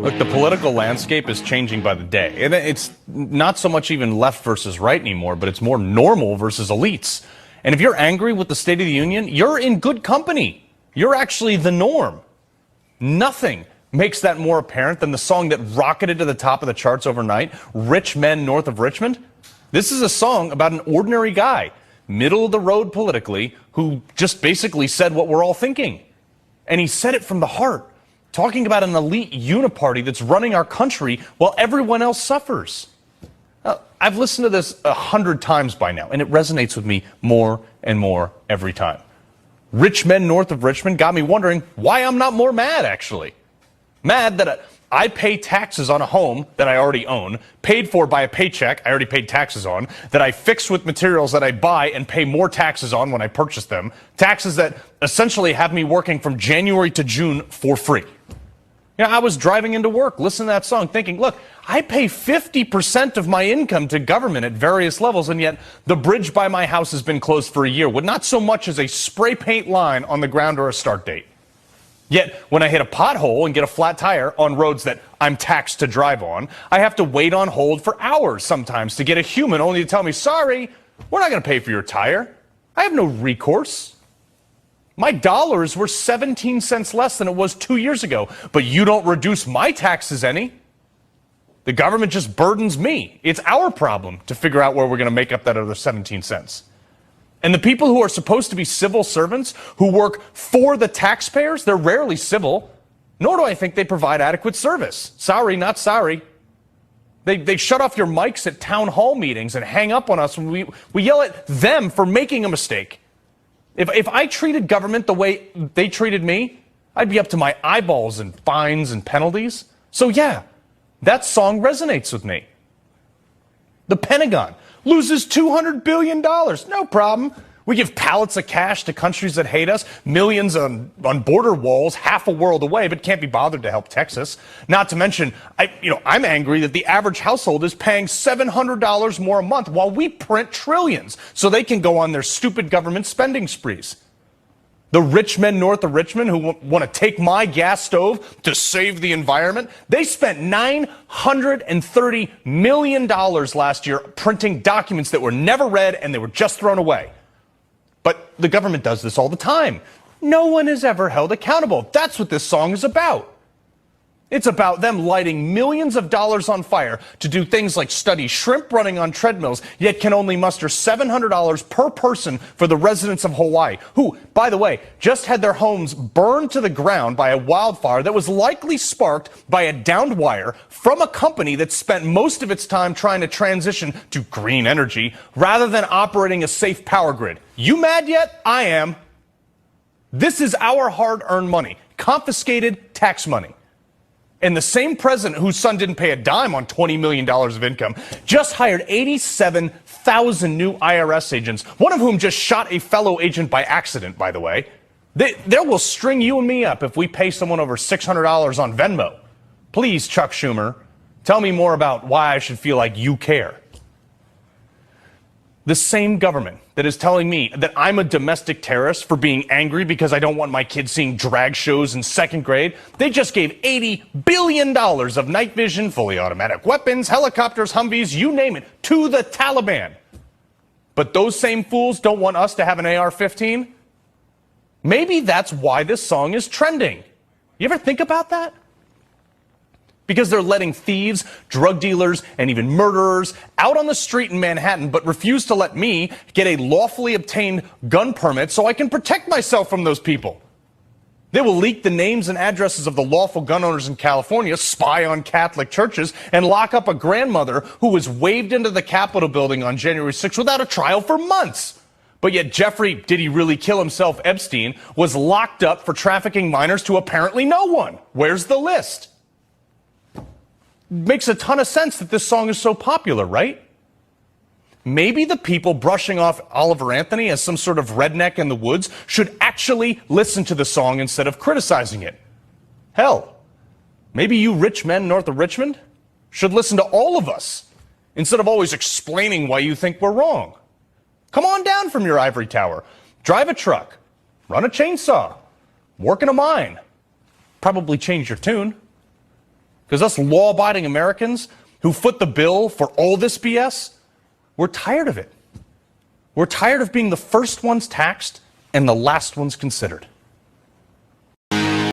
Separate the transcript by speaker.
Speaker 1: Look, the political landscape is changing by the day. And it's not so much even left versus right anymore, but it's more normal versus elites. And if you're angry with the State of the Union, you're in good company. You're actually the norm. Nothing makes that more apparent than the song that rocketed to the top of the charts overnight, Rich Men North of Richmond. This is a song about an ordinary guy, middle of the road politically, who just basically said what we're all thinking. And he said it from the heart, talking about an elite uniparty that's running our country while everyone else suffers. I've listened to this 100 times by now, and it resonates with me more and more every time. Rich Men North of Richmond got me wondering why I'm not more mad, actually. Mad that I pay taxes on a home that I already own, paid for by a paycheck I already paid taxes on, that I fix with materials that I buy and pay more taxes on when I purchase them, taxes that essentially have me working from January to June for free. You know, I was driving into work, listening to that song, thinking, look, I pay 50% of my income to government at various levels, and yet the bridge by my house has been closed for a year with not so much as a spray paint line on the ground or a start date. Yet, when I hit a pothole and get a flat tire on roads that I'm taxed to drive on, I have to wait on hold for hours sometimes to get a human only to tell me, sorry, we're not going to pay for your tire. I have no recourse. My dollars were 17 cents less than it was 2 years ago, but you don't reduce my taxes any. The government just burdens me. It's our problem to figure out where we're going to make up that other 17 cents. And the people who are supposed to be civil servants, who work for the taxpayers, they're rarely civil, nor do I think they provide adequate service. Sorry, not sorry. They shut off your mics at town hall meetings and hang up on us when we yell at them for making a mistake. If I treated government the way they treated me, I'd be up to my eyeballs in fines and penalties. So yeah, that song resonates with me. The Pentagon loses $200 billion. No problem. We give pallets of cash to countries that hate us, millions on border walls half a world away, but can't be bothered to help Texas. Not to mention, I'm angry that the average household is paying $700 more a month while we print trillions so they can go on their stupid government spending sprees. The rich men north of Richmond who want to take my gas stove to save the environment, they spent $930 million last year printing documents that were never read and they were just thrown away. But the government does this all the time. No one is ever held accountable. That's what this song is about. It's about them lighting millions of dollars on fire to do things like study shrimp running on treadmills, yet can only muster $700 per person for the residents of Hawaii, who, by the way, just had their homes burned to the ground by a wildfire that was likely sparked by a downed wire from a company that spent most of its time trying to transition to green energy rather than operating a safe power grid. You mad yet? I am. This is our hard-earned money, confiscated tax money. And the same president whose son didn't pay a dime on $20 million of income just hired 87,000 new IRS agents, one of whom just shot a fellow agent by accident, by the way. They will string you and me up if we pay someone over $600 on Venmo. Please, Chuck Schumer, tell me more about why I should feel like you care. The same government that is telling me that I'm a domestic terrorist for being angry because I don't want my kids seeing drag shows in second grade, they just gave $80 billion of night vision, fully automatic weapons, helicopters, Humvees, you name it, to the Taliban. But those same fools don't want us to have an AR-15? Maybe that's why this song is trending. You ever think about that? Because they're letting thieves, drug dealers, and even murderers out on the street in Manhattan, but refuse to let me get a lawfully obtained gun permit so I can protect myself from those people. They will leak the names and addresses of the lawful gun owners in California, spy on Catholic churches, and lock up a grandmother who was waved into the Capitol building on January 6th without a trial for months. But yet Jeffrey, did he really kill himself, Epstein, was locked up for trafficking minors to apparently no one. Where's the list? Makes a ton of sense that this song is so popular, right? Maybe the people brushing off Oliver Anthony as some sort of redneck in the woods should actually listen to the song instead of criticizing it. Hell, maybe you rich men north of Richmond should listen to all of us instead of always explaining why you think we're wrong. Come on down from your ivory tower, drive a truck, run a chainsaw, work in a mine, probably change your tune. Because us law-abiding Americans who foot the bill for all this BS, we're tired of it. We're tired of being the first ones taxed and the last ones considered.